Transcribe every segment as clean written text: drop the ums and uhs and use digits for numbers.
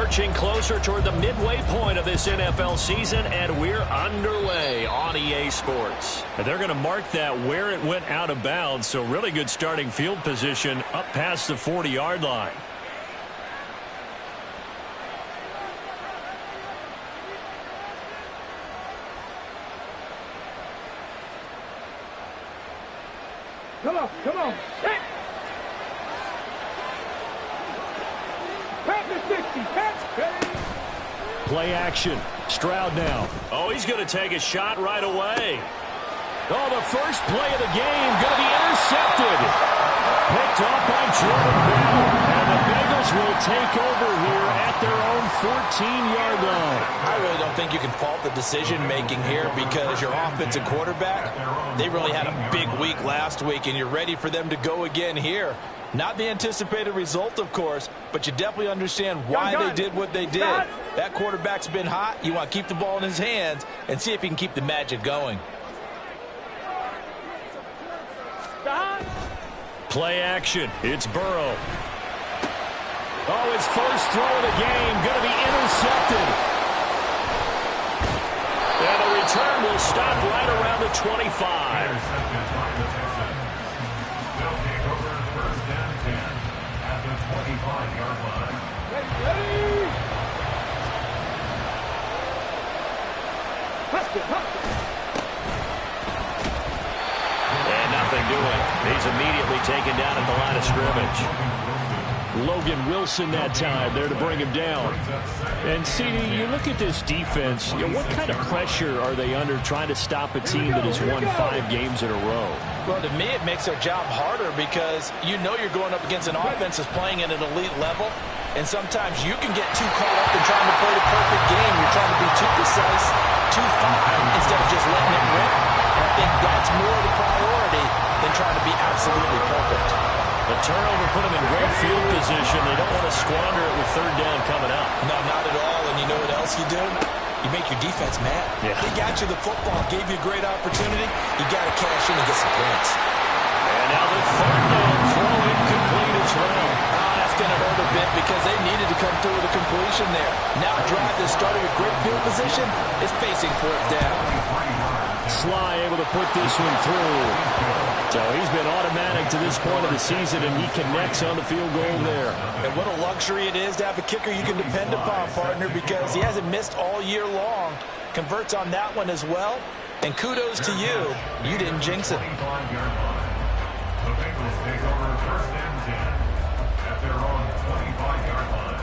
Marching closer toward the midway point of this NFL season, and we're underway on EA Sports. And they're going to mark that where it went out of bounds, so really good starting field position up past the 40-yard line. Come on, come on. Hey. Play action. Stroud now. Oh, he's going to take a shot right away. Oh, the first play of the game going to be intercepted. Picked off by Jordan Bell. And the Bengals will take over here at their own 14-yard line. I really don't think you can fault the decision-making here because your offensive quarterback, they really had a big week last week, and you're ready for them to go again here. Not the anticipated result, of course, but you definitely understand why they did what they did. That quarterback's been hot. You want to keep the ball in his hands and see if he can keep the magic going. Play action. It's Burrow. Oh, his first throw of the game going to be intercepted. And the return will stop right around the 25. And nothing doing. He's immediately taken down at the line of scrimmage. Logan Wilson that time there to bring him down. And CD, you look at this defense, what kind of pressure are they under trying to stop a team that has won 5 games in a row? Well, to me, it makes their job harder because you know you're going up against an offense that's playing at an elite level, and sometimes you can get too caught up in trying to play the perfect game. You're trying to be too precise, too fine, instead of just letting it rip. And I think that's more the priority than trying to be absolutely perfect. The turnover put them in great field position. They don't want to squander it with third down coming up. No, not at all. And you know what else you do? You make your defense mad. Yeah. They got you the football, gave you a great opportunity. You got to cash in and get some points. And now the third down throw incomplete as well. That's going to hurt a bit because they needed to come through with a completion there. Now a drive that started with great field position is facing fourth down. Sly able to put this one through. So he's been automatic to this point of the season, and he connects on the field goal there. And what a luxury it is to have a kicker you can depend upon, partner, because he hasn't missed all year long. Converts on that one as well. And kudos to you. You didn't jinx it. The Bengals take over first and 10 at their own 25-yard line.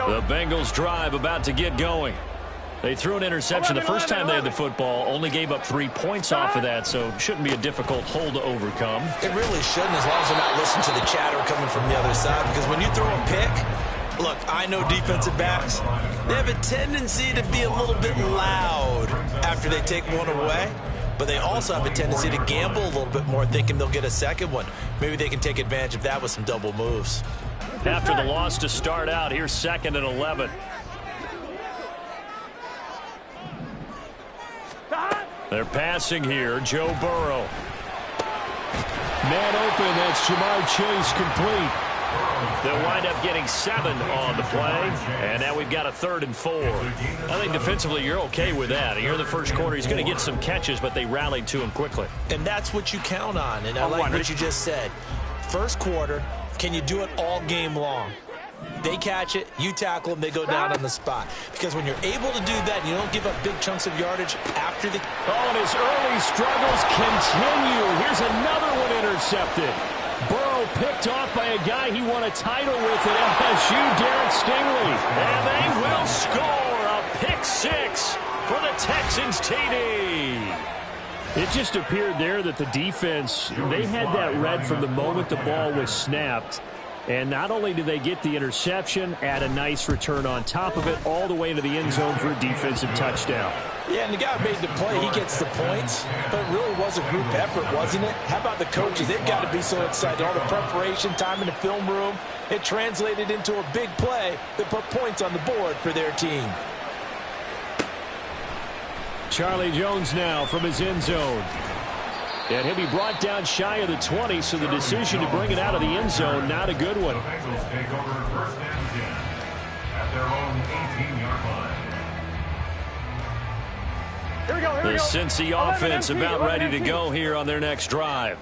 The Bengals drive about to get going. They threw an interception the first time they had the football, only gave up 3 points off of that, so shouldn't be a difficult hole to overcome. It really shouldn't, as long as they're not listening to the chatter coming from the other side, because when you throw a pick, look, I know defensive backs, they have a tendency to be a little bit loud after they take one away, but they also have a tendency to gamble a little bit more, thinking they'll get a second one. Maybe they can take advantage of that with some double moves. After the loss to start out, here's 2nd and 11. They're passing here. Joe Burrow. Man open. That's Jamar Chase complete. They'll wind up getting 7 on the play. And now we've got a 3rd and 4. I think defensively you're okay with that. Here in the first quarter, he's going to get some catches, but they rallied to him quickly. And that's what you count on. And I like what you just said. First quarter, can you do it all game long? They catch it, you tackle them, they go down on the spot. Because when you're able to do that, you don't give up big chunks of yardage after the... Oh, and his early struggles continue. Here's another one intercepted. Burrow picked off by a guy he won a title with at LSU, Derek Stingley. And they will score a pick-6 for the Texans TD. It just appeared there that the defense, they had that read from the moment the ball was snapped. And not only do they get the interception, add a nice return on top of it, all the way to the end zone for a defensive touchdown. Yeah, and the guy made the play. He gets the points. But it really was a group effort, wasn't it? How about the coaches? They've got to be so excited. All the preparation, time in the film room, it translated into a big play that put points on the board for their team. Charlie Jones now from his end zone. And he'll be brought down shy of the 20, so the decision to bring it out of the end zone, not a good one. The Bengals take over first and 10 at their own 18-yard line. The Cincy offense about ready to go here on their next drive.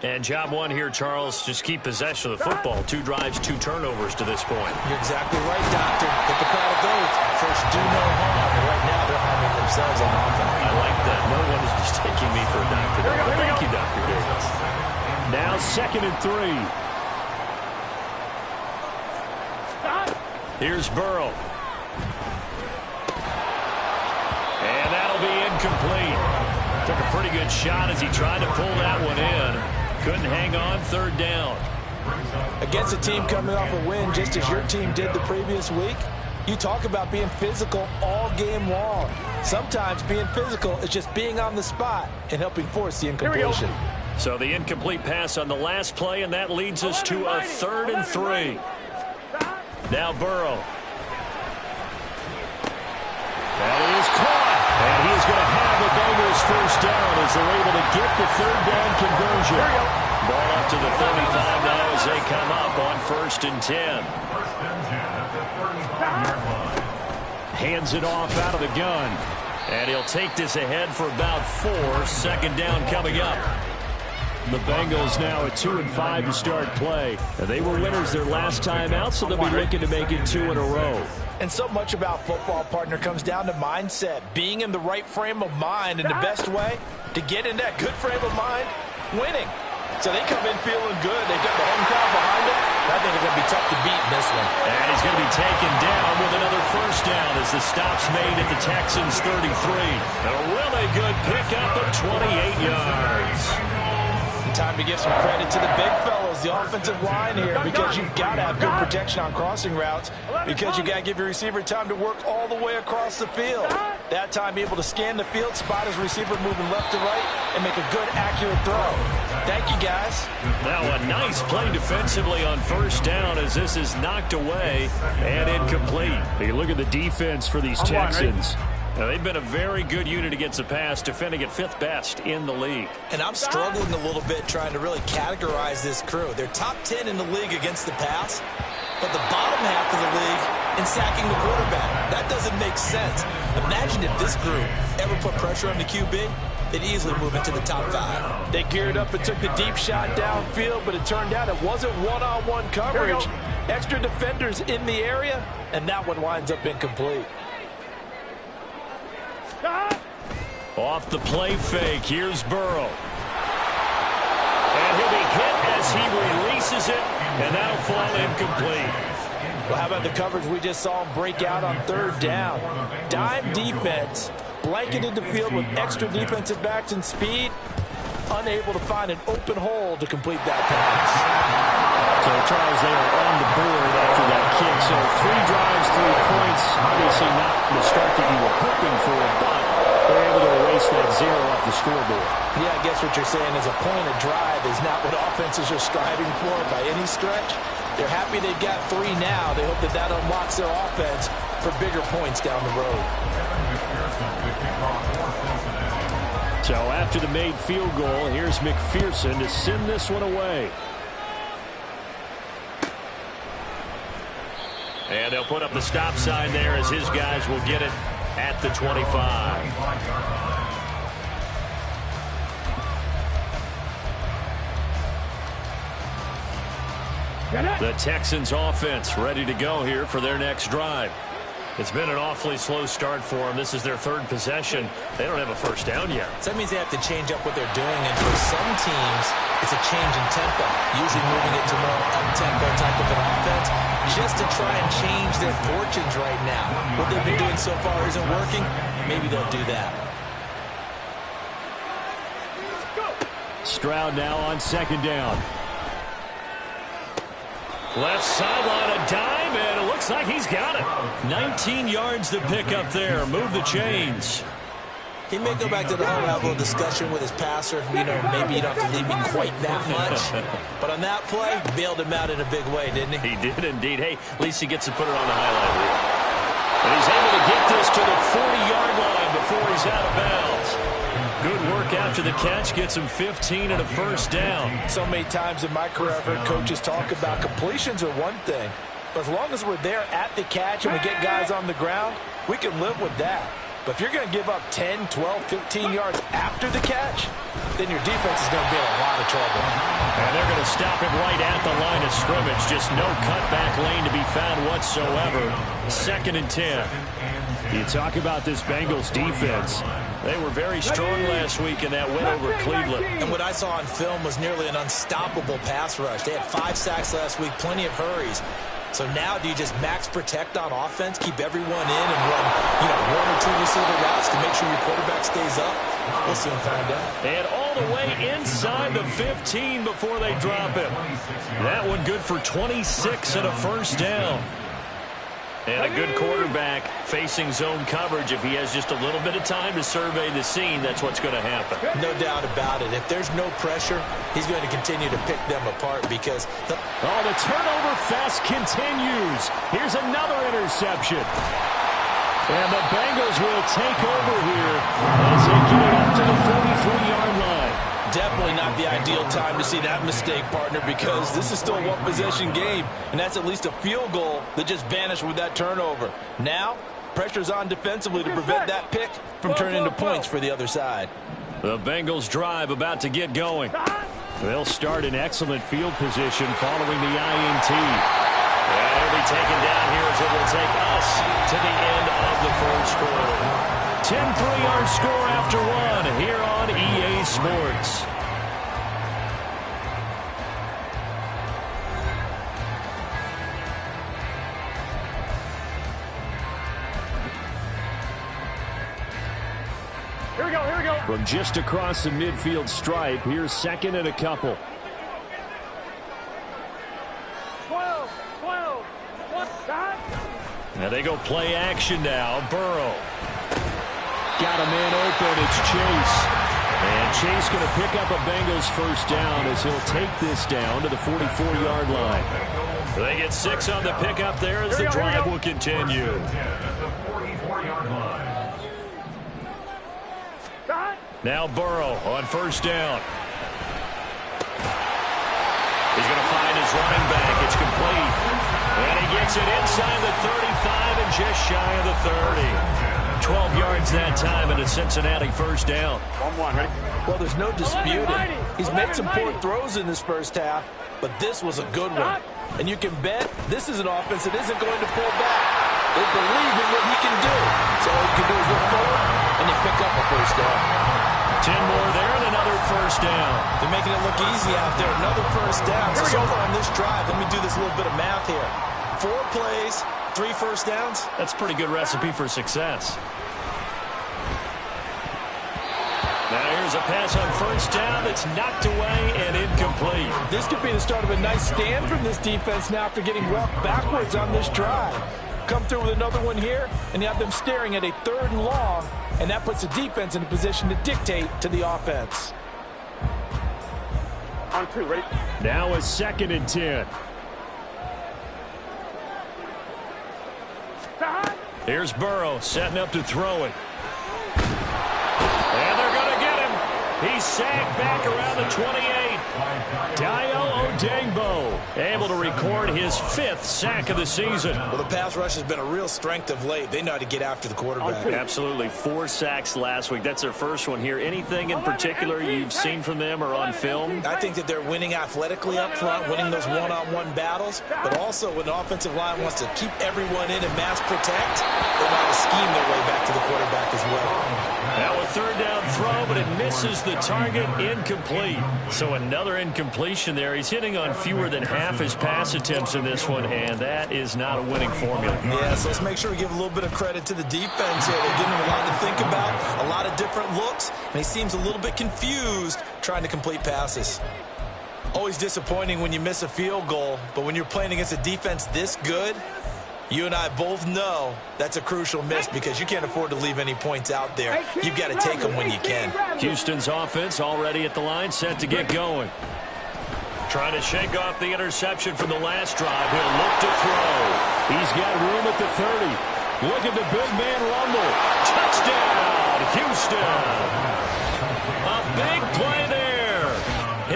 And job one here, Charles, just keep possession of the football. 2 drives, 2 turnovers to this point. You're exactly right, Doctor. Hippocratic oath. First, do no harm. And right now, they're harming themselves on offense. I like that. No one is mistaking me for a doctor. Thank you, Dr. Davis. Now 2nd and 3. Here's Burrow. And that'll be incomplete. Took a pretty good shot as he tried to pull that one in. Couldn't hang on, 3rd down. Against a team coming off a win just as your team did the previous week, you talk about being physical all game long. Sometimes being physical is just being on the spot and helping force the incompletion. So the incomplete pass on the last play, and that leads us to a 3rd and 3. Now Burrow. That is caught. And he is going to have the Bengals first down as they're able to get the 3rd down conversion. Ball up to the 35 now as they come up on 1st and 10. First and 10 at the 35-yard line. Hands it off out of the gun. And he'll take this ahead for about 4. 2nd down coming up. The Bengals now at 2 and 5 to start play. And they were winners their last time out, so they'll be looking to make it 2 in a row. And so much about football, partner, comes down to mindset. Being in the right frame of mind, and the best way to get in that good frame of mind, winning. So they come in feeling good. They've got the home crowd behind them. I think it's going to be tough to beat in this one. And he's going to be taken down with another first down as the stop's made at the Texans' 33. A really good pickup of 28 yards. Time to give some credit to the big fellows, the offensive line here, because you've got to have good protection on crossing routes, because you've got to give your receiver time to work all the way across the field. That time able to scan the field, spot his receiver moving left to right, and make a good, accurate throw. Thank you, guys. Now a nice play defensively on first down as this is knocked away and incomplete. Hey, look at the defense for these Texans. Now, they've been a very good unit against the pass, defending at 5th best in the league. And I'm struggling a little bit trying to really categorize this crew. They're top 10 in the league against the pass, but the bottom half of the league in sacking the quarterback. That doesn't make sense. Imagine if this group ever put pressure on the QB, they'd easily move into the top 5. They geared up and took the deep shot downfield, but it turned out it wasn't one-on-one coverage. Extra defenders in the area, and that one winds up incomplete. Off the play fake, here's Burrow. And he'll be hit as he releases it, and that'll fall incomplete. Well, how about the coverage we just saw him break out on 3rd down? Dime defense, blanketed the field with extra defensive backs and speed, unable to find an open hole to complete that pass. So, Charles, they are on the board after that kick. So 3 drives, 3 points. Obviously not the start that you were hoping for, but they're able to erase that 0 off the scoreboard. Yeah, I guess what you're saying is a point of drive is not what offenses are striving for by any stretch. They're happy they've got 3 now. They hope that that unlocks their offense for bigger points down the road. So after the made field goal, here's McPherson to send this one away. And they'll put up the stop sign there as his guys will get it at the 25. The Texans offense ready to go here for their next drive. It's been an awfully slow start for them. This is their 3rd possession. They don't have a first down yet. So that means they have to change up what they're doing, and for some teams, it's a change in tempo, usually moving it to more up-tempo type of an offense, just to try and change their fortunes right now. What they've been doing so far isn't working. Maybe they'll do that. Stroud now on 2nd down. Left sideline, a dive, and it looks like he's got it. 19 yards to pick up there. Move the chains. He may go back to the huddle, have a little discussion with his passer. You know, maybe you don't have to leave me quite that much. But on that play, bailed him out in a big way, didn't he? He did indeed. Hey, at least he gets to put it on the highlight reel. And he's able to get this to the 40-yard line before he's out of bounds. Good work after the catch. Gets him 15 and a first down. So many times in my career, I've heard coaches talk about completions are one thing. But as long as we're there at the catch and we get guys on the ground, we can live with that. But if you're going to give up 10, 12, 15 yards after the catch, then your defense is going to be in a lot of trouble. And they're going to stop it right at the line of scrimmage. Just no cutback lane to be found whatsoever. 2nd and 10. You talk about this Bengals defense. They were very strong last week in that win over Cleveland. And what I saw on film was nearly an unstoppable pass rush. They had 5 sacks last week, plenty of hurries. So now do you just max protect on offense, keep everyone in and run, 1 or 2 receiver routes to make sure your quarterback stays up? We'll soon find out. And all the way inside the 15 before they drop him. That one good for 26 and a first down. And a good quarterback facing zone coverage. If he has just a little bit of time to survey the scene, that's what's going to happen. No doubt about it. If there's no pressure, he's going to continue to pick them apart because... the turnover fest continues. Here's another interception. And the Bengals will take over here as they get it up to the 43-yard line. Definitely not the ideal time to see that mistake, partner, because this is still a one-possession game, and that's at least a field goal that just vanished with that turnover. Now, pressure's on defensively to prevent that pick from turning into points for the other side. The Bengals drive about to get going. They'll start in excellent field position following the INT. And he'll be taken down here as it will take us to the end of the first quarter. 10 3-yard score after 1 here on EA Sports. Here we go, here we go. From just across the midfield stripe, here's 2nd and a couple. 12. Now they go play action now. Burrow. Got a man open. It's Chase. And Chase going to pick up a Bengals first down as he'll take this down to the 44-yard line. They get 6 on the pickup there as the drive will continue. Now Burrow on first down. He's going to find his running back. It's complete. And he gets it inside the 35 and just shy of the 30. 12 yards that time and a Cincinnati first down. 1-1, ready? Well, there's no disputing. He's made some poor throws in this first half, but this was a good one. And you can bet this is an offense that isn't going to pull back. They believe in what he can do. So all you can do is look forward, and they pick up a first down. 10 more there and another first down. They're making it look easy out there. Another first down. So far on this drive, let me do this little bit of math here. 4 plays, 3 first downs. That's a pretty good recipe for success. Now here's a pass on first down that's knocked away and incomplete. This could be the start of a nice stand from this defense now after getting walked backwards on this drive. Come through with another one here, and you have them staring at a 3rd and long, and that puts the defense in a position to dictate to the offense. On 2, ready? Now a 2nd and 10. Here's Burrow setting up to throw it. And they're going to get him. He's sacked back around the 28. Dayo Odeyingbo able to record his 5th sack of the season. Well, the pass rush has been a real strength of late. They know how to get after the quarterback. Absolutely. 4 sacks last week. That's their first one here. Anything in particular you've seen from them or on film? I think that they're winning athletically up front, winning those one-on-one battles, but also when the offensive line wants to keep everyone in and mass protect, they know how to scheme their way back to the quarterback as well. Now a 3rd down throw, but it misses the target, incomplete. So another incompletion there. He's hitting on fewer than half his pass attempts in this one, and that is not a winning formula. Yeah, so let's make sure we give a little bit of credit to the defense here. They're giving him a lot to think about, a lot of different looks, and he seems a little bit confused trying to complete passes. Always disappointing when you miss a field goal, but when you're playing against a defense this good, You and I both know that's a crucial miss because you can't afford to leave any points out there. You've got to take them when you can. Houston's offense already at the line, set to get going. Trying to shake off the interception from the last drive. He'll look to throw. He's got room at the 30. Look at the big man rumble. Touchdown, Houston. A big play there.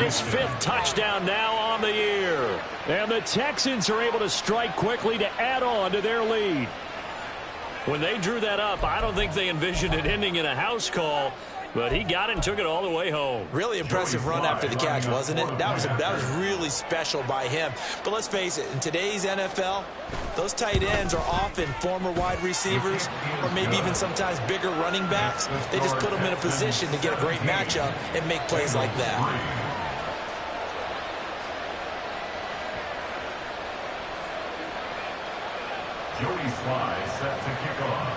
His 5th touchdown now on the year. And the Texans are able to strike quickly to add on to their lead. When they drew that up, I don't think they envisioned it ending in a house call. But he got it and took it all the way home. Really impressive run after the catch, wasn't it? That was really special by him. But let's face it, in today's NFL, those tight ends are often former wide receivers or maybe even sometimes bigger running backs. They just put them in a position to get a great matchup and make plays like that. Joey Sly set to kick off.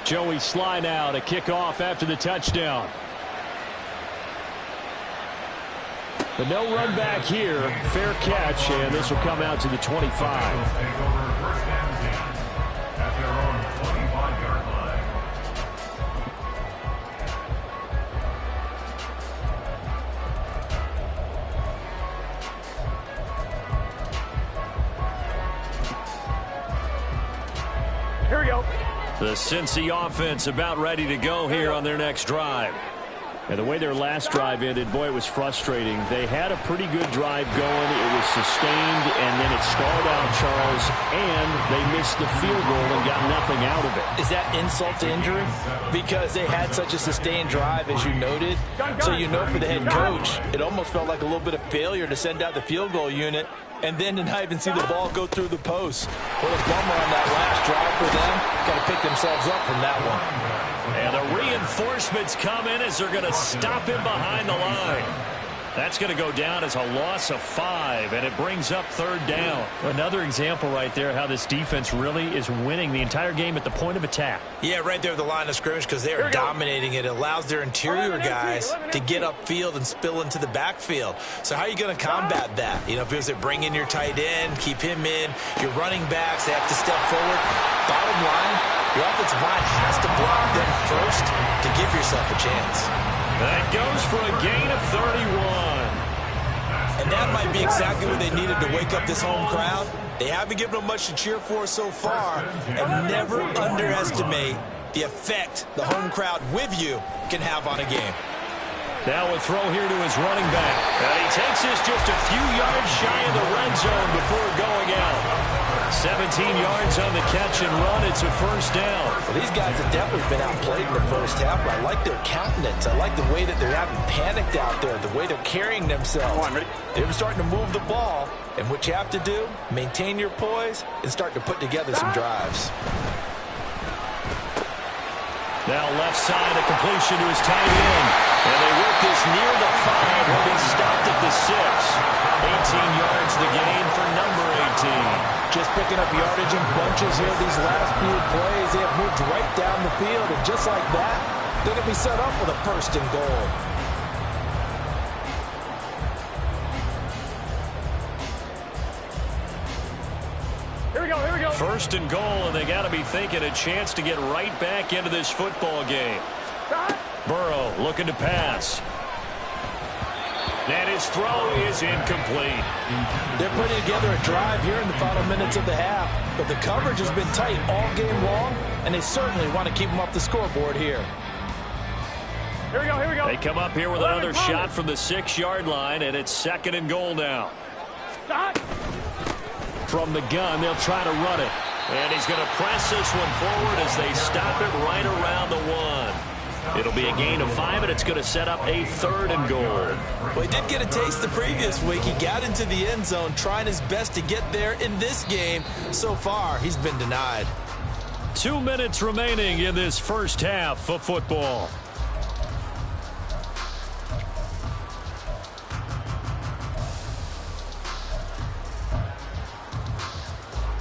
Joey Sly now to kick off after the touchdown. But no run back here. Fair catch, and this will come out to the 25. Take over first and 10 at their own 25-yard line. Here we go. The Cincy offense about ready to go here on their next drive. And the way their last drive ended, boy, it was frustrating. They had a pretty good drive going. It was sustained, and then it stalled out, Charles, and they missed the field goal and got nothing out of it. Is that insult to injury? Because they had such a sustained drive, as you noted. So you know for the head coach, it almost felt like a little bit of failure to send out the field goal unit and then to not even see the ball go through the post. What a bummer on that last drive for them. Got to pick themselves up from that one. And the reinforcements come in as they're going to stop him behind the line. That's going to go down as a loss of 5, and it brings up 3rd down. Another example right there how this defense really is winning the entire game at the point of attack. Yeah, right there at the line of scrimmage because they are dominating it. It allows their interior guys to get upfield and spill into the backfield. So how are you going to combat that? You know, because they bring in your tight end, keep him in, your running backs, they have to step forward. Bottom line, your offensive line has to block them first to give yourself a chance. That goes for a gain of 31. And that might be exactly what they needed to wake up this home crowd. They haven't given them much to cheer for so far. And never underestimate the effect the home crowd with you can have on a game. Now a throw here to his running back. And he takes this just a few yards shy of the red zone before going out. 17 yards on the catch and run. It's a 1st down. Well, these guys have definitely been outplayed in the first half, but I like their countenance. I like the way that they're having panicked out there, the way they're carrying themselves. They're starting to move the ball, and what you have to do, maintain your poise and start to put together some drives. Now left side, a completion to his tight end. And they work this near the 5. He'll be stopped at the 6. 18 yards the gain for number 18. Just picking up yardage in bunches here these last few plays. They have moved right down the field, and just like that, they're going to be set up with a 1st and goal. Here we go, here we go. 1st and goal, and they got to be thinking a chance to get right back into this football game. Burrow looking to pass. And his throw is incomplete. They're putting together a drive here in the final minutes of the half, but the coverage has been tight all game long, and they certainly want to keep them off the scoreboard here. Here we go, here we go. They come up here with another shot from the 6-yard line, and it's 2nd and goal now. From the gun, they'll try to run it. And he's going to press this one forward as they stop it right around the 1. It'll be a gain of 5, and it's going to set up a 3rd and goal. Well, he did get a taste the previous week. He got into the end zone, trying his best to get there in this game. So far, he's been denied. 2 minutes remaining in this first half of football.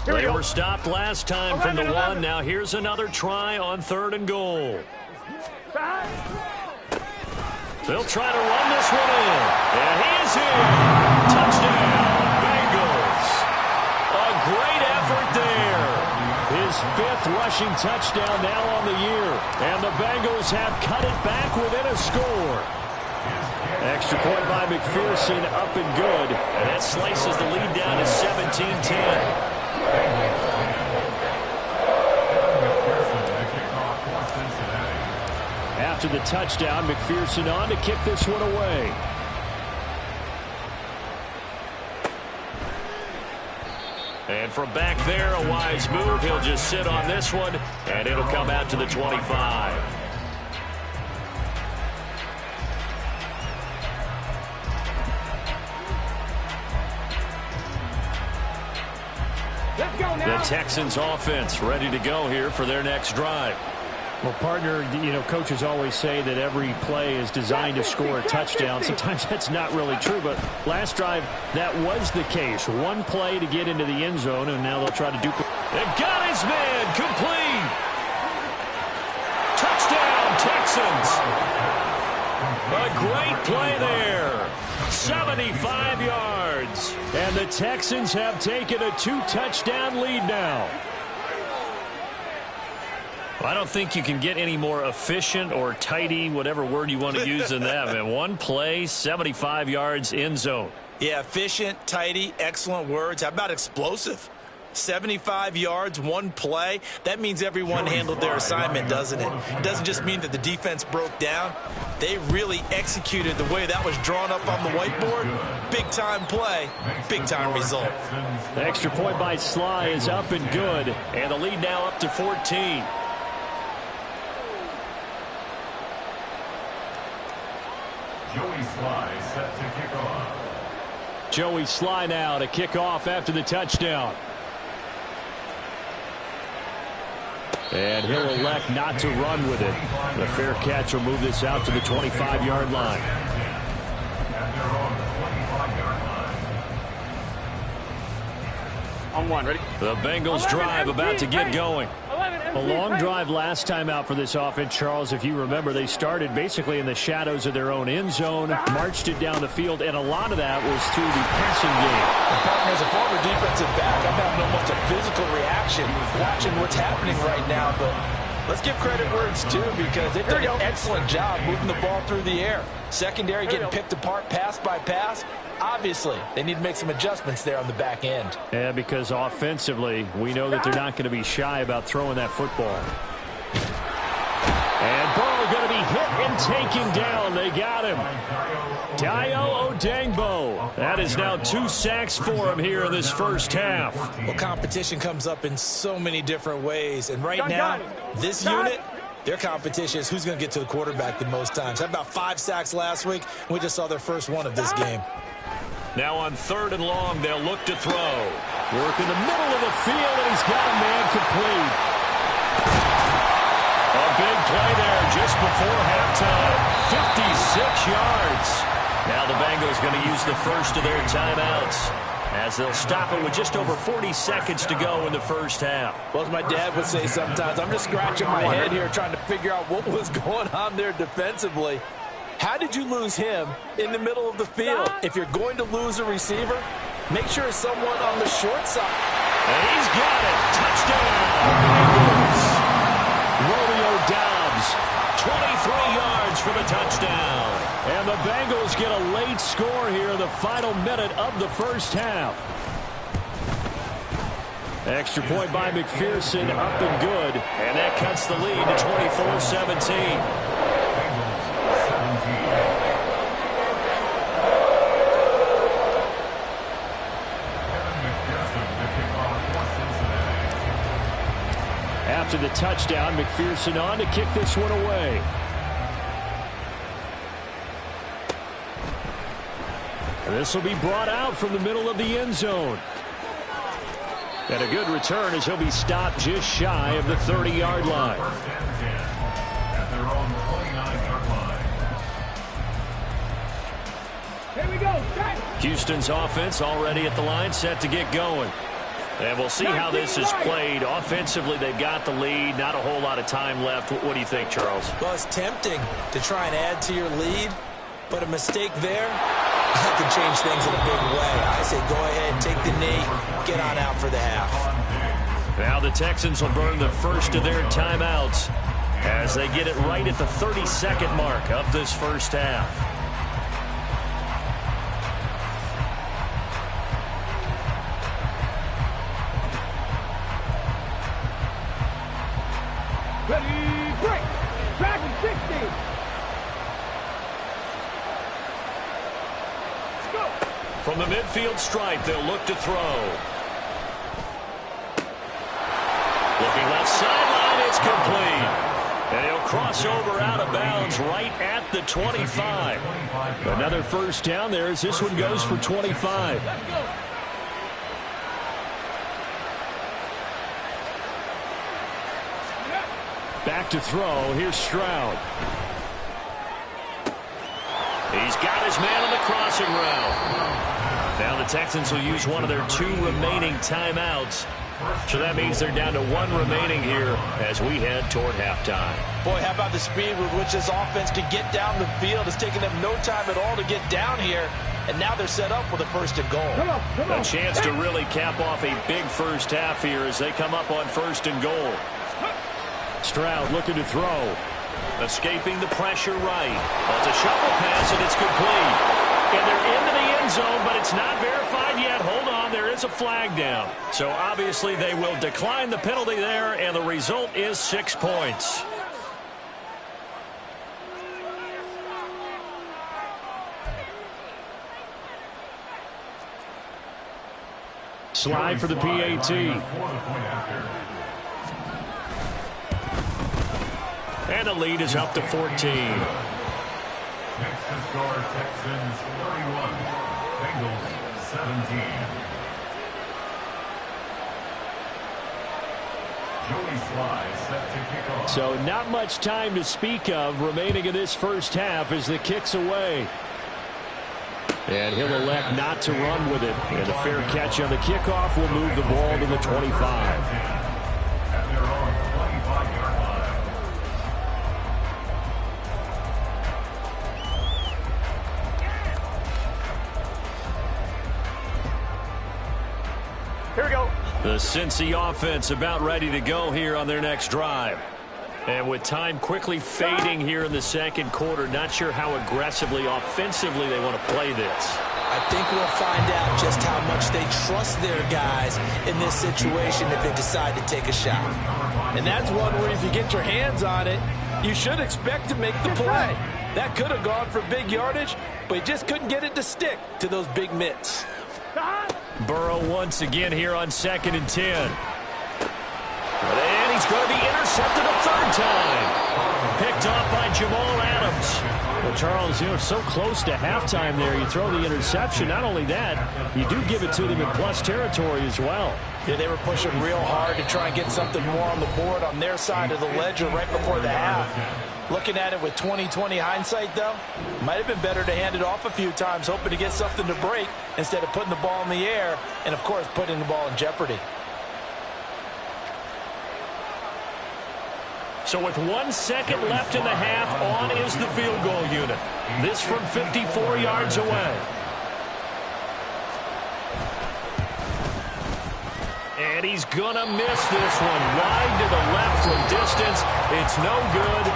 They were stopped last time from the 1. Now here's another try on 3rd and goal. They'll try to run this one in. And he is in. Touchdown, Bengals. A great effort fifth rushing touchdown now on the year. And the Bengals have cut it back within a score. Extra point by McPherson, up and good. And that slices the lead down to 17-10. After the touchdown, McPherson on to kick this one away. And from back there, a wise move. He'll just sit on this one, and it'll come out to the 25. Let's go now. The Texans offense ready to go here for their next drive. Well, partner, coaches always say that every play is designed to score a touchdown. Sometimes that's not really true, but last drive, that was the case. One play to get into the end zone, and now they'll try to duplicate. They got his man, complete. Touchdown, Texans. A great play there. 75 yards. And the Texans have taken a 2-touchdown lead now. I don't think you can get any more efficient or tidy, whatever word you want to use in that, man. One play, 75 yards, end zone. Yeah, efficient, tidy, excellent words. How about explosive? 75 yards, one play. That means everyone handled their assignment, doesn't it? It doesn't just mean that the defense broke down. They really executed the way that was drawn up on the whiteboard. Big-time play, big-time result. The extra point by Sly is up and good, and the lead now up to 14. Joey Sly set to kick off. Joey Sly now to kick off after the touchdown. And he'll elect not to run with it. The fair catch will move this out to the 25-yard line. At their own 25-yard line. On one, ready? The Bengals drive about to get going. A long drive last time out for this offense, Charles. If you remember, they started basically in the shadows of their own end zone, marched it down the field, and a lot of that was through the passing game. As a former defensive back, I'm having almost a physical reaction watching what's happening right now, but let's give credit where it's due because they've done an excellent job moving the ball through the air. Secondary getting picked apart pass by pass. Obviously, they need to make some adjustments there on the back end. Yeah, because offensively, we know that they're not going to be shy about throwing that football. And Burrow going to be hit and taken down. They got him. Dayo Odeyingbo. That is now 2 sacks for him here in this first half. Well, competition comes up in so many different ways. And right now, this unit, their competition is who's going to get to the quarterback the most times. Had about 5 sacks last week. We just saw their first one of this game. Now on 3rd and long, they'll look to throw. Work in the middle of the field, and he's got a man complete. A big play there just before halftime. 56 yards. Now the Bengals going to use the first of their timeouts as they'll stop it with just over 40 seconds to go in the first half. Well, as my dad would say sometimes, I'm just scratching my head here trying to figure out what was going on there defensively. How did you lose him in the middle of the field? If you're going to lose a receiver, make sure it's someone on the short side. And he's got it. Touchdown. Bengals. Romeo Doubs, 23 yards for the touchdown. And the Bengals get a late score here in the final minute of the first half. Extra point by McPherson, up and good. And that cuts the lead to 24-17. After the touchdown, McPherson on to kick this one away. This will be brought out from the middle of the end zone. And a good return as he'll be stopped just shy of the 30-yard line. At their own 29-yard line. Here we go. Set. Houston's offense already at the line, set to get going. And we'll see how this is played. Offensively, they've got the lead. Not a whole lot of time left. What do you think, Charles? Well, it's tempting to try and add to your lead, but a mistake there, that can change things in a big way. I say go ahead, take the knee, get on out for the half. Now the Texans will burn the first of their timeouts as they get it right at the 32nd mark of this first half. Ready, break. Back in 60. Let's go. From the midfield stripe, they'll look to throw. Looking left sideline, it's complete. And he'll cross over out of bounds right at the 25. Another first down there as this one goes for 25. Back to throw. Here's Stroud. He's got his man on the crossing route. Now the Texans will use one of their 2 remaining timeouts. So that means they're down to 1 remaining here as we head toward halftime. Boy, how about the speed with which this offense can get down the field? It's taken them no time at all to get down here. And now they're set up with a 1st and goal. Come on. A chance to really cap off a big first half here as they come up on 1st and goal. Stroud looking to throw. Escaping the pressure right. Well, it's a shuffle pass, and it's complete. And they're into the end zone, but it's not verified yet. Hold on, there is a flag down. So obviously they will decline the penalty there, and the result is 6 points. Slide for the PAT. And the lead is up to 14. Next to score, Texans 31, Bengals 17. Joey Sly set to kick off. So not much time to speak of remaining in this first half as the kick's away. And he'll elect not to run with it. And a fair catch on the kickoff will move the ball to the 25. At their own 25-yard line. Here we go. The Cincy offense about ready to go here on their next drive. And with time quickly fading here in the second quarter, not sure how aggressively, offensively they want to play this. I think we'll find out just how much they trust their guys in this situation if they decide to take a shot. And that's one where if you get your hands on it, you should expect to make the play. That could have gone for big yardage, but he just couldn't get it to stick to those big mitts. Burrow once again here on 2nd and 10. And he's going to be intercepted a 3rd time. Picked off by Jamal Adams. Well, Charles, you know, so close to halftime there. You throw the interception. Not only that, you do give it to them in plus territory as well. Yeah, they were pushing real hard to try and get something more on the board on their side of the ledger right before the half. Looking at it with 20/20 hindsight, though, might have been better to hand it off a few times, hoping to get something to break instead of putting the ball in the air and, of course, putting the ball in jeopardy. So with 1 second left in the half, on is the field goal unit. This from 54 yards away. And he's going to miss this one. Wide to the left from distance. It's no good.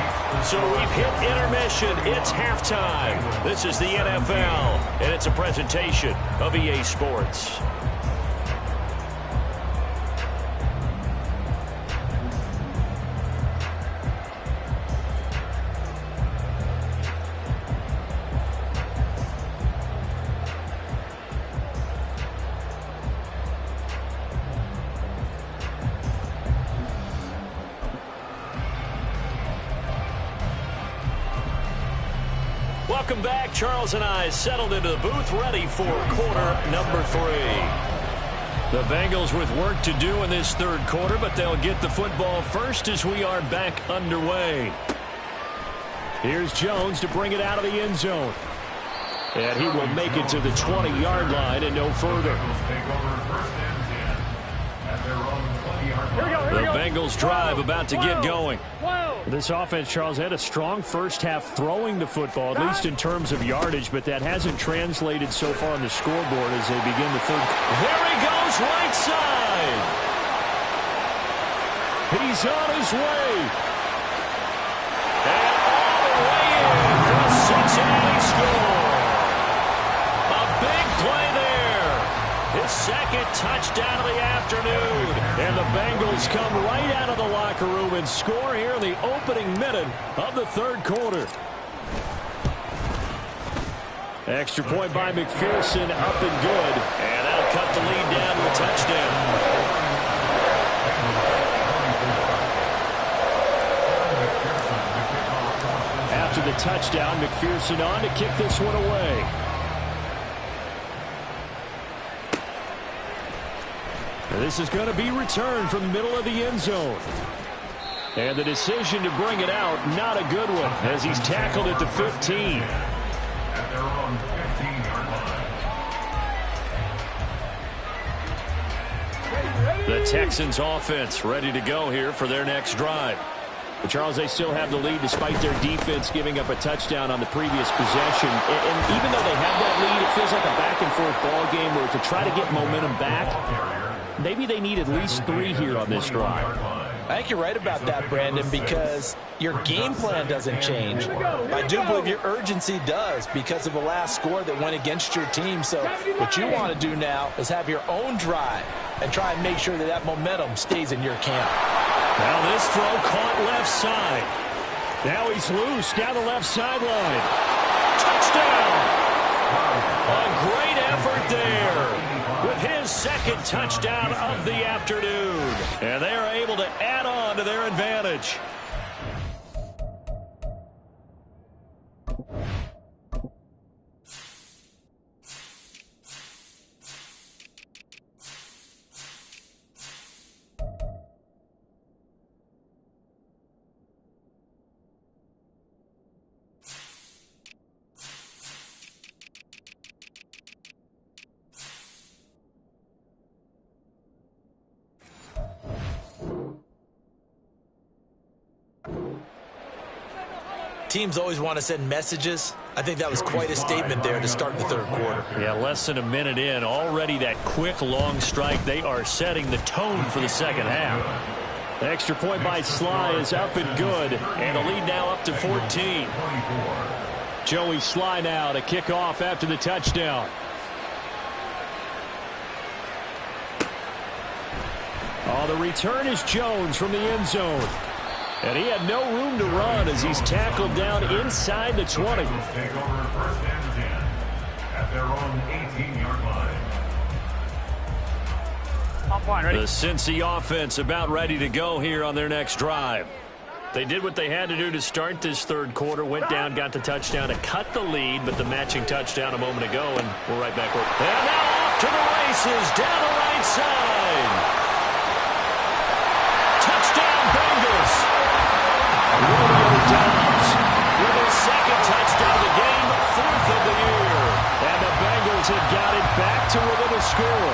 So we've hit intermission. It's halftime. This is the NFL, and it's a presentation of EA Sports. Welcome back. Charles and I settled into the booth, ready for quarter number 3. The Bengals with work to do in this 3rd quarter, but they'll get the football first as we are back underway. Here's Jones to bring it out of the end zone. And he will make it to the 20-yard line and no further. The Bengals drive about to get going. This offense, Charles, had a strong first half throwing the football, at least in terms of yardage, but that hasn't translated so far on the scoreboard as they begin the 3rd. There he goes, right side. He's on his way. And all the way in for a Cincinnati score. A big play there. His second touchdown of the afternoon. And the Bengals come right out of the locker room and score here in the opening minute of the third quarter. Extra point by McPherson, up and good. And that'll cut the lead down to a touchdown. After the touchdown, McPherson on to kick this one away. This is going to be returned from the middle of the end zone. And the decision to bring it out, not a good one, as he's tackled at the 15. At their own 15-yard line. The Texans offense ready to go here for their next drive. But Charles, they still have the lead despite their defense giving up a touchdown on the previous possession. And even though they have that lead, it feels like a back-and-forth ball game where to try to get momentum back, maybe they need at least 3 here on this drive. I think you're right about that, Brandon, because your game plan doesn't change. I do believe your urgency does because of the last score that went against your team. So what you want to do now is have your own drive and try and make sure that that momentum stays in your camp. Now this throw caught left side. Now he's loose down the left sideline. Touchdown! A great effort there with his second touchdown of the afternoon. And they are able to add on to their advantage. Teams always want to send messages. I think that was quite a statement there to start the third quarter. Yeah, less than a minute in. Already that quick, long strike. They are setting the tone for the second half. The extra point by Sly is up and good. And the lead now up to 14. Joey Sly now to kick off after the touchdown. Oh, the return is Jones from the end zone. And he had no room to run as he's tackled down inside the 20. Take over first and 10 at their own 18-yard line. On point, ready? The Cincy offense about ready to go here on their next drive. They did what they had to do to start this third quarter. Went down, got the touchdown to cut the lead, but the matching touchdown a moment ago, and we're right back. And now off to the races down the right side. Touchdown, Bengals. Romeo Dobbs with his second touchdown of the game, 4th of the year. And the Bengals have got it back to within a score.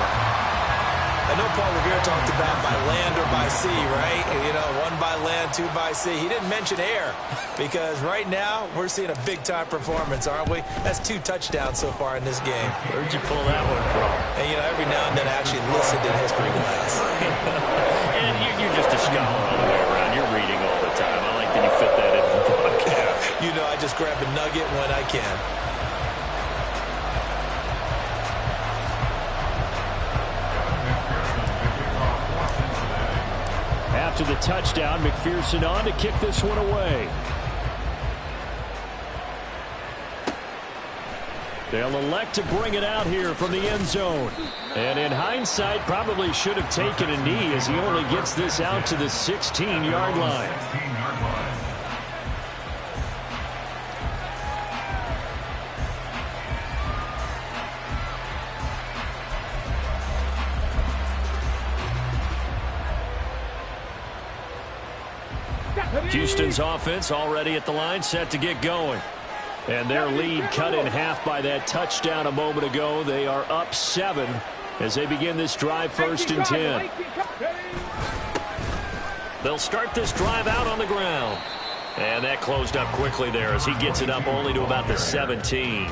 I know Paul Revere talked about by land or by sea, right? You know, 1 by land, 2 by sea. He didn't mention air because right now we're seeing a big-time performance, aren't we? That's 2 touchdowns so far in this game. Where'd you pull that one from? And, you know, every now and then I actually listened in history class. And you're just a scholar all the way around. You're reading all the time. I like that you fit that into the broadcast. You know, I just grab a nugget when I can. After the touchdown, McPherson on to kick this one away. They'll elect to bring it out here from the end zone. And in hindsight, probably should have taken a knee as he only gets this out to the 16-yard line. 16-yard line. Houston's offense already at the line, set to get going. And their lead cut in half by that touchdown a moment ago. They are up 7 as they begin this drive, 1st and 10. They'll start this drive out on the ground. And that closed up quickly there as he gets it up only to about the 17.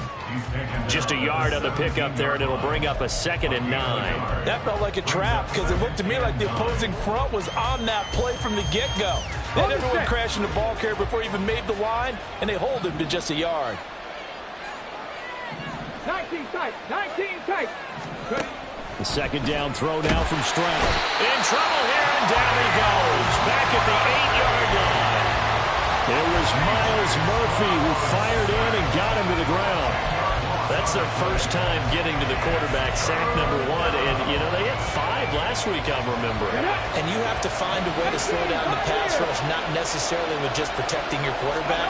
Just a yard on the pickup there, and it'll bring up a 2nd and 9. That felt like a trap because it looked to me like the opposing front was on that play from the get-go. They had everyone crashing the ball carrier before he even made the line, and they hold him to just a yard. 19 tight, 19 tight. The 2nd down throw now from Stroud. In trouble here, and down he goes. Back at the 8-yard line. It was Miles Murphy who fired in and got him to the ground. That's their first time getting to the quarterback, sack number 1. And, you know, they had 5 last week, I'm remembering. And you have to find a way to slow down the pass rush, not necessarily with just protecting your quarterback,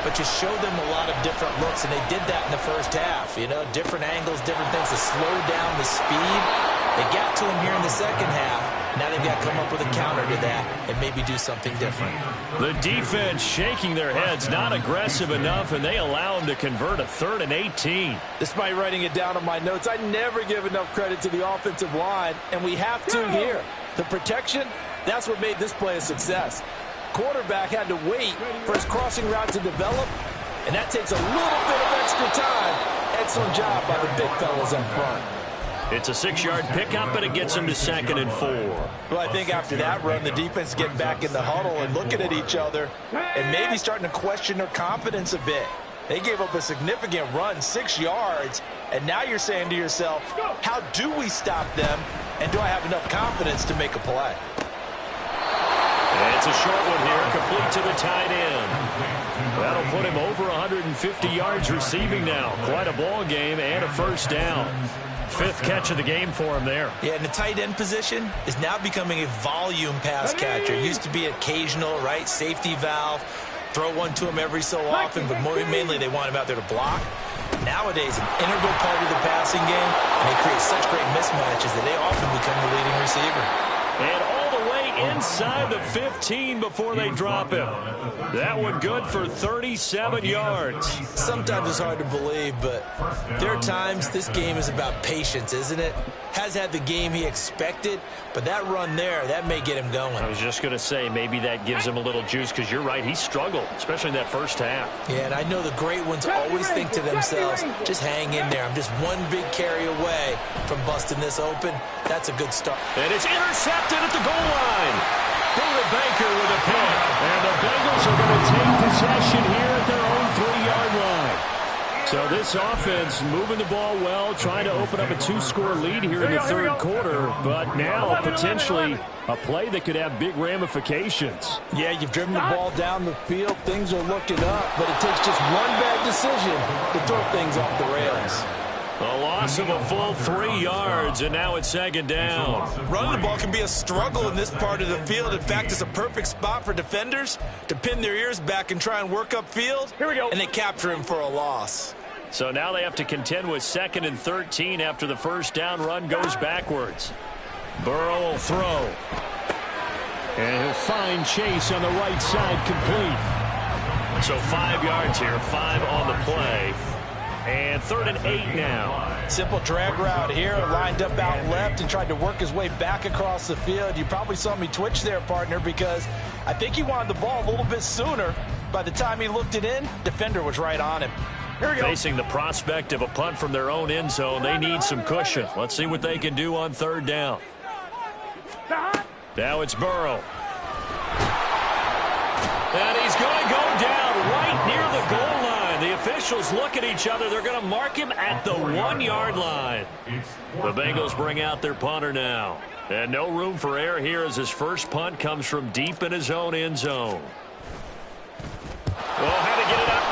but you show them a lot of different looks, and they did that in the first half. You know, different angles, different things to slow down the speed. They got to him here in the second half. Now they've got to come up with a counter to that and maybe do something different. The defense shaking their heads, not aggressive enough, and they allow them to convert a 3rd and 18. Despite writing it down on my notes, I never give enough credit to the offensive line, and we have to here. The protection, that's what made this play a success. Quarterback had to wait for his crossing route to develop, and that takes a little bit of extra time. Excellent job by the big fellas up front. It's a 6-yard pickup, and it gets them to 2nd and 4. Well, I think after that run, the defense getting back in the huddle and looking at each other and maybe starting to question their confidence a bit. They gave up a significant run, 6 yards, and now you're saying to yourself, how do we stop them, and do I have enough confidence to make a play? And it's a short one here, complete to the tight end. That'll put him over 150 yards receiving now. Quite a ball game and a 1st down. 5th catch of the game for him there. Yeah, and the tight end position is now becoming a volume pass catcher. Used to be occasional, right? Safety valve. Throw one to him every so often, but mainly they want him out there to block. Nowadays, an integral part of the passing game, and they create such great mismatches that they often become the leading receiver. And all the way inside the 15 before they drop him. That one good for 37 yards. Sometimes it's hard to believe, but there are times this game is about patience, isn't it? Has had the game he expected, but that run there, that may get him going. I was just going to say, maybe that gives him a little juice, because you're right, he struggled, especially in that first half. Yeah, and I know the great ones always think to themselves, just hang in there. I'm just one big carry away from busting this open. That's a good start. And it's intercepted at the goal line. Buda Baker with a pick. And the Bengals are going to take possession here at their own 3-yard line. So this offense moving the ball well, trying to open up a 2-score lead here in the 3rd quarter, but now potentially a play that could have big ramifications. Yeah, you've driven the ball down the field. Things are looking up, but it takes just one bad decision to throw things off the rails. A loss of a full 3 yards, and now it's 2nd down. Running the ball can be a struggle in this part of the field. In fact, it's a perfect spot for defenders to pin their ears back and try and work upfield. Here we go. And they capture him for a loss. So now they have to contend with 2nd and 13 after the 1st down run goes backwards. Burrow will throw. And he'll find Chase on the right side complete. So 5 yards here, 5 on the play. And 3rd and 8 now. Simple drag route here, lined up out left and tried to work his way back across the field. You probably saw me twitch there, partner, because I think he wanted the ball a little bit sooner. By the time he looked it in, defender was right on him. Facing the prospect of a punt from their own end zone, they need some cushion. Let's see what they can do on 3rd down. Now it's Burrow. And he's going to go down right near the goal line. The officials look at each other. They're going to mark him at the 1-yard line. The Bengals bring out their punter now. And no room for error here as his first punt comes from deep in his own end zone. Oh, had to get it up.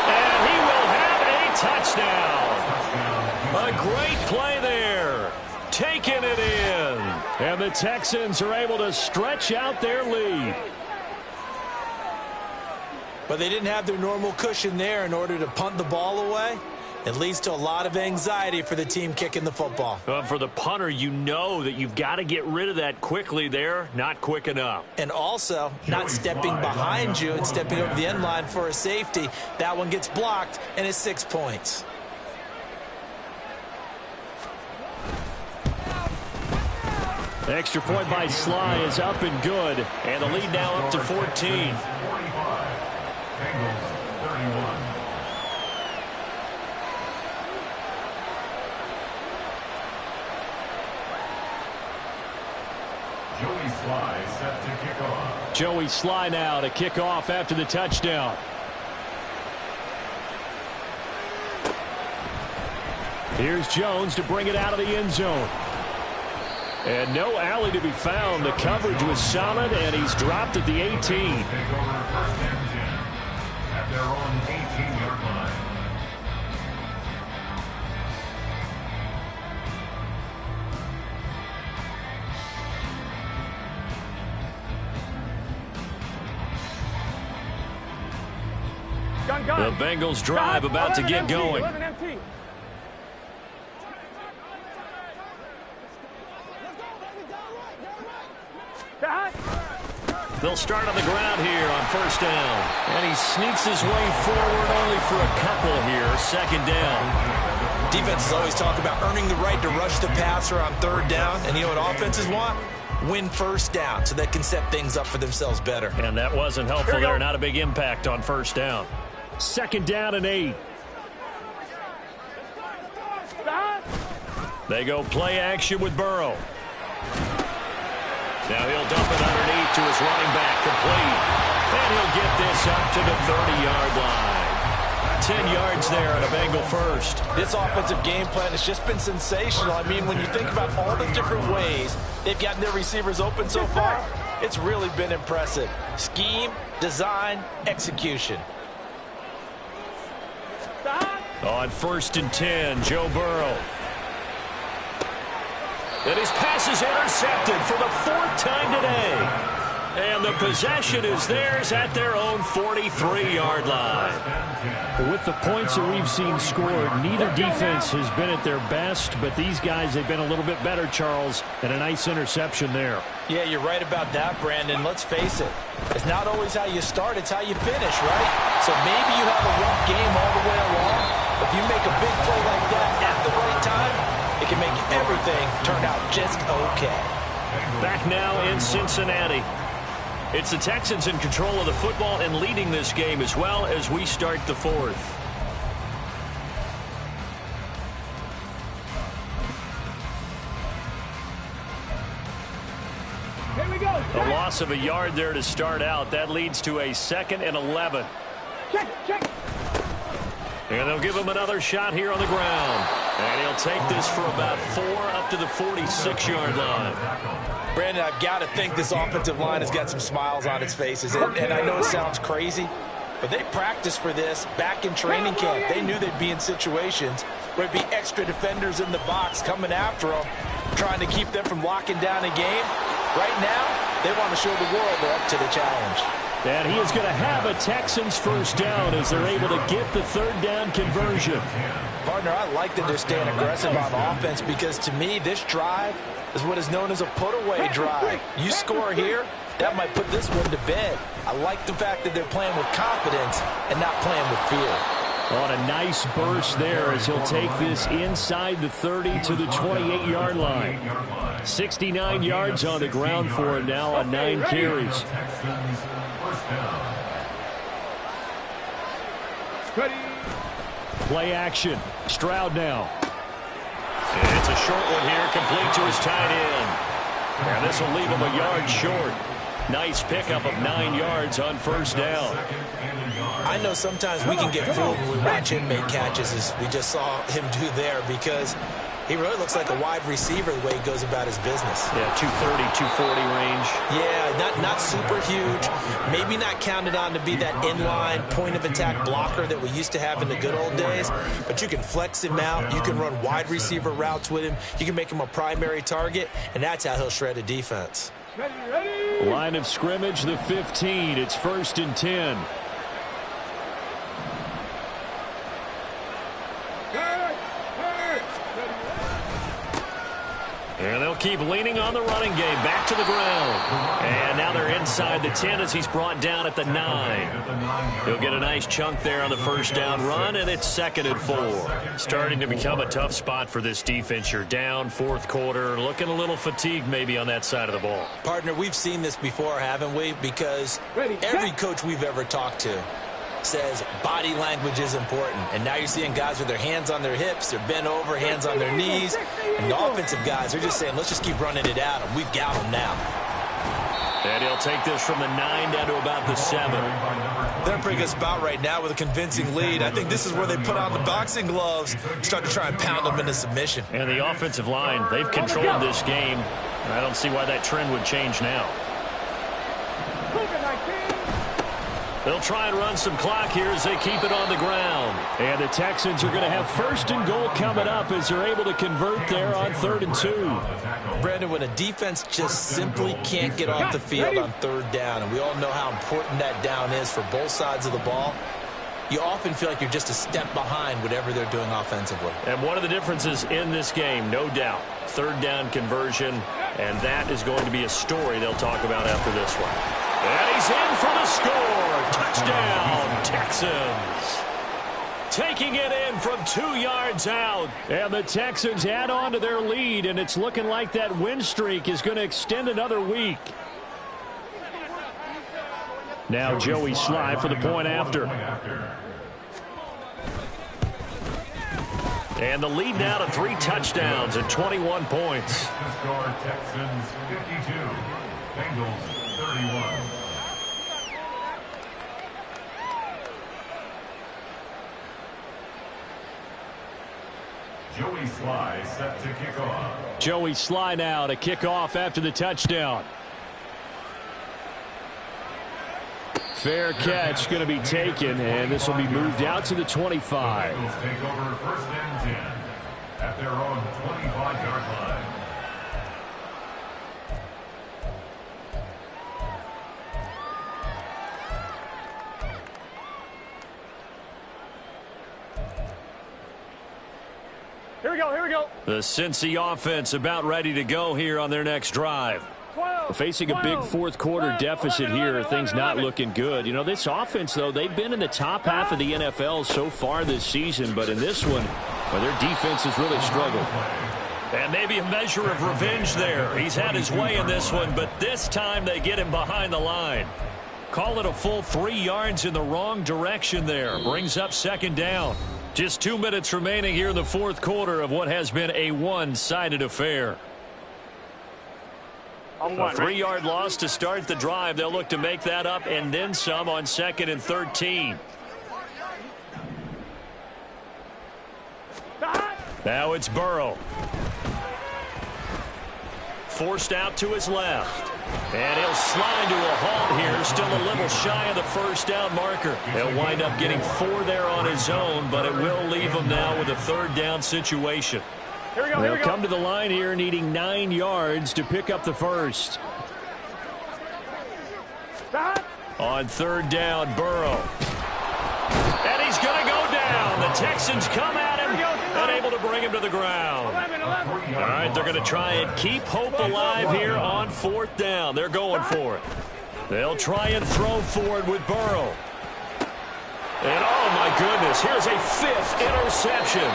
And he will have a touchdown. A great play there. Taking it in. And the Texans are able to stretch out their lead. But they didn't have their normal cushion there in order to punt the ball away. It leads to a lot of anxiety for the team kicking the football. For the punter, you know that you've got to get rid of that quickly there. Not quick enough. And also, not stepping behind you and stepping over the end line for a safety. That one gets blocked, and it's 6 points. The extra point by Sly is up and good. And the lead now up to 14. Bengals 31. Joey Sly set to kick off. Joey Sly now to kick off after the touchdown. Here's Jones to bring it out of the end zone. And no alley to be found. The coverage was solid, and he's dropped at the 18. Take over first and 10 at their own 18-yard line. The Bengals drive about to get going. They'll start on the ground here on first down. And he sneaks his way forward only for a couple here. Second down. Defenses always talk about earning the right to rush the passer on third down. And you know what offenses want? Win first down so they can set things up for themselves better. And that wasn't helpful there. Not a big impact on first down. Second down and 8. They go play action with Burrow. Now he'll dump it underneath to his running back, complete. And he'll get this up to the 30-yard line. 10 yards there on a Bengal first. This offensive game plan has just been sensational. I mean, when you think about all the different ways they've gotten their receivers open so far, it's really been impressive. Scheme, design, execution. On first and 10, Joe Burrow. And his pass is intercepted for the 4th time today. And the possession is theirs at their own 43-yard line. With the points that we've seen scored, neither defense has been at their best, but these guys have been a little bit better, Charles, and a nice interception there. Yeah, you're right about that, Brandon. Let's face it. It's not always how you start, it's how you finish, right? So maybe you have a rough game all the way along, but if you make a big play like that at the right time, it can make everything turn out just okay. Back now in Cincinnati. It's the Texans in control of the football and leading this game as well as we start the 4th. Here we go. A loss of a yard there to start out. That leads to a 2nd and 11. Check. And they'll give him another shot here on the ground. And he'll take this for about 4 up to the 46-yard line. Brandon, I've got to think this offensive line has got some smiles on its faces. And I know it sounds crazy, but they practiced for this back in training camp. They knew they'd be in situations where there'd be extra defenders in the box coming after them, trying to keep them from locking down a game. Right now, they want to show the world they're up to the challenge. And he is going to have a Texans first down as they're able to get the 3rd down conversion. Partner, I like that they're staying aggressive on offense because to me, this drive is what is known as a put-away drive. You score here, that might put this one to bed. I like the fact that they're playing with confidence and not playing with fear. On a nice burst there as he'll take this inside the 30 to the 28-yard line. 69 yards on the ground for him now on 9 carries. Play action. Stroud now. And it's a short one here, complete to his tight end. And this will leave him a yard short. Nice pickup of 9 yards on first down. I know sometimes we can get fooled when we watch him make catches, as we just saw him do there, because he really looks like a wide receiver the way he goes about his business. Yeah, 230, 240 range. Yeah, not super huge. Maybe not counted on to be that inline point-of-attack blocker that we used to have in the good old days. But you can flex him out. You can run wide receiver routes with him. You can make him a primary target, and that's how he'll shred a defense. Ready. Line of scrimmage, the 15. It's 1st and 10. And they'll keep leaning on the running game. Back to the ground. And now they're inside the 10 as he's brought down at the 9. He'll get a nice chunk there on the first down run, and it's 2nd and 4. Starting to become a tough spot for this defense. You're down 4th quarter, looking a little fatigued maybe on that side of the ball. Partner, we've seen this before, haven't we? Because every coach we've ever talked to says body language is important. And now you're seeing guys with their hands on their hips, they're bent over, hands on their knees. And the offensive guys are just saying, let's just keep running it at them. We've got them now. And he'll take this from the 9 down to about the 7. They're in a pretty good spot right now with a convincing lead. I think this is where they put on the boxing gloves, start to try and pound them into submission. And the offensive line, they've controlled this game. And I don't see why that trend would change now. They'll try and run some clock here as they keep it on the ground. And the Texans are going to have 1st and goal coming up as they're able to convert there on 3rd and 2. Brandon, when a defense just simply can't get off the field on 3rd down, and we all know how important that down is for both sides of the ball, you often feel like you're just a step behind whatever they're doing offensively. And one of the differences in this game, no doubt, 3rd down conversion, and that is going to be a story they'll talk about after this one. And he's in for the score. Touchdown, Texans. Taking it in from 2 yards out. And the Texans add on to their lead, and it's looking like that win streak is going to extend another week. Now Joey Sly for the point after. And the lead now to 3 touchdowns and 21 points. The score, Texans 52, Bengals 31. Joey Sly set to kick off. Joey Sly now to kick off after the touchdown. Fair catch going to be taken, and this will be moved out to the 25. Bengals take over 1st and 10 at their own 25-yard line. Here we go, here we go. The Cincy offense about ready to go here on their next drive. Facing a big 4th quarter deficit here, things not looking good. You know, this offense, though, they've been in the top half of the NFL so far this season, but in this one, well, their defense has really struggled. And maybe a measure of revenge there. He's had his way in this one, but this time they get him behind the line. Call it a full 3 yards in the wrong direction there. Brings up 2nd down. Just 2 minutes remaining here in the 4th quarter of what has been a one-sided affair. A 3-yard loss to start the drive. They'll look to make that up and then some on 2nd and 13. Now it's Burrow. Forced out to his left. And he'll slide to a halt here. Still a little shy of the 1st down marker. He'll wind up getting 4 there on his own, but it will leave him now with a 3rd down situation. They'll come to the line here needing 9 yards to pick up the 1st. On 3rd down, Burrow. And he's going to go down. The Texans come at him and able to bring him to the ground. All right, they're going to try and keep hope alive here on 4th down. They're going for it. They'll try and throw forward with Burrow. And oh my goodness, here's a 5th interception.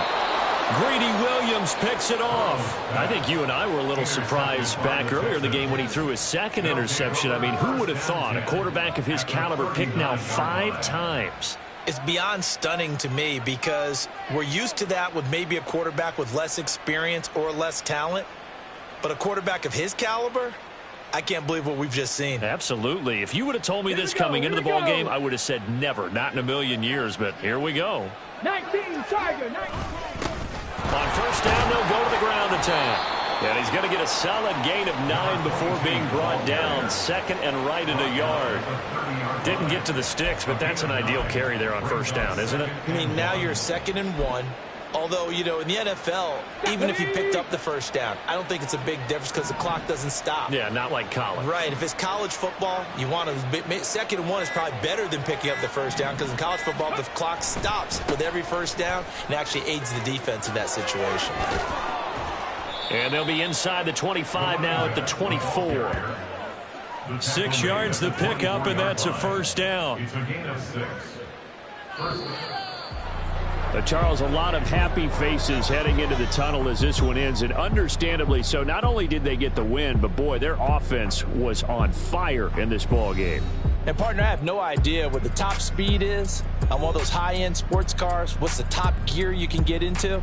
Greedy Williams picks it off. I think you and I were a little surprised back earlier in the game when he threw his 2nd interception. I mean, who would have thought a quarterback of his caliber picked now 5 times? It's beyond stunning to me because we're used to that with maybe a quarterback with less experience or less talent. But a quarterback of his caliber, I can't believe what we've just seen. Absolutely. If you would have told me this coming into the ball game, I would have said never, not in a million years. But here we go. 19, Tiger, 19. On 1st down, they'll go to the ground attack. And he's going to get a solid gain of 9 before being brought down. 2nd and right at a yard. Didn't get to the sticks, but that's an ideal carry there on 1st down, isn't it? I mean, now you're 2nd and 1. Although, you know, in the NFL, even if you picked up the 1st down, I don't think it's a big difference because the clock doesn't stop. Yeah, not like college. Right. If it's college football, you want to 2nd and 1 is probably better than picking up the 1st down because in college football, the clock stops with every 1st down and actually aids the defense in that situation. And they'll be inside the 25 now at the 24. 6 yards the pickup, and that's a 1st down. It's a gain of 6. Charles, a lot of happy faces heading into the tunnel as this one ends, and understandably so. Not only did they get the win, but boy, their offense was on fire in this ball game. And, partner, I have no idea what the top speed is on one of those high-end sports cars. What's the top gear you can get into?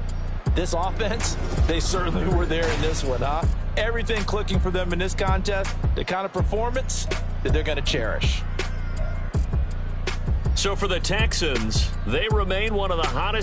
This offense, they certainly were there in this one, huh? Everything clicking for them in this contest, the kind of performance that they're going to cherish. So for the Texans, they remain one of the hottest